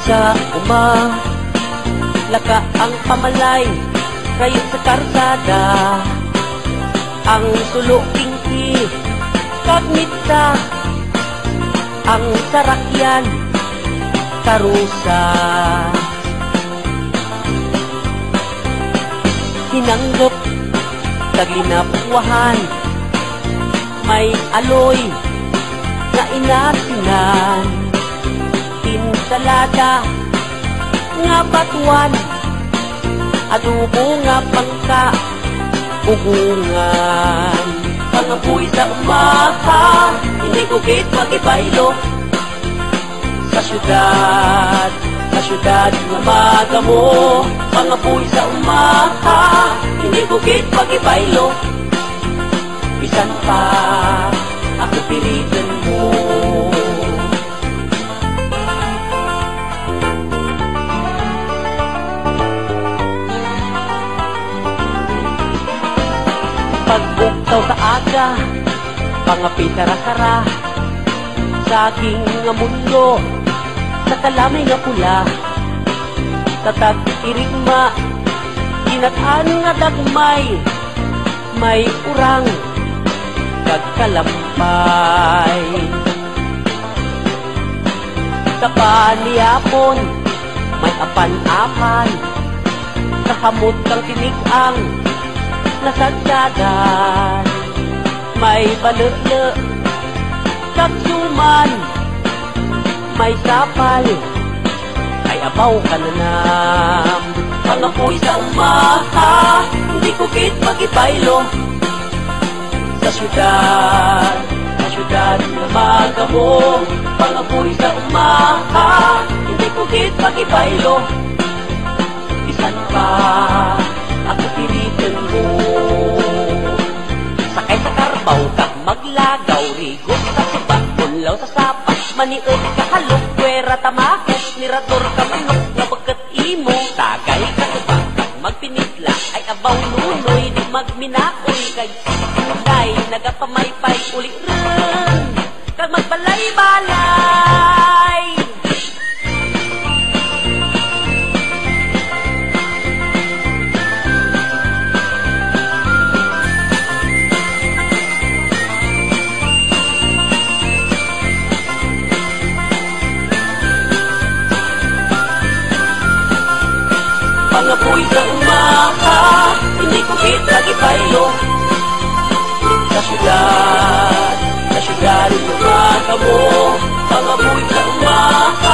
sa uma, laka ang pamalay, kayo sa karsada. Ang sulo-kingki, kagmita, ang sarakyan, karusa. Hinanggap, taglinapuhan, may aloy na inasinan. Insalada nga batuan, adobo nga pangka, ugungan. Pangapoy sa umaha, hindi ko kit magibaylo. Sa syudad nga magamo. Pangapoy sa umaha, hindi ko kit magibaylo. Bisan pa, ako pilitan mo. Pag-ugtaw sa aga, pangapi sara-sara, saging nga mundo, sa kalamay nga pula, sa tag-irigma, ginatan nga dagmay, may urang, kagkalampay. Sa paniyapon, may apan-apan, sa kamot kang tinigang, nasagsagan, may balele, kapsuman, may sapal, ay abaw ka na nam. Pangapoy sa umaha, hindi ko kit magibaylo. Sa syudad na magamo. Pangapoy sa umaha, hindi ko kit magibaylo. Bisan pa, ako pilitan mo. Sakay sa karbaw kag maglagaw, rigos sa suba, punlaw sa sapa, maniod ka halok, kwera tamakos, mirador ka manok, nga bagkat imo, tagay ka suba, kag magpinitla, ay abaw nunoy, di magminaoy, kay kay nagapamaypay, uli rin, kag magbalay-balay. Pangapoy sa umaha, hindi ko kit magibaylo. Sa syudad na magamo. Pangapoy sa umaha,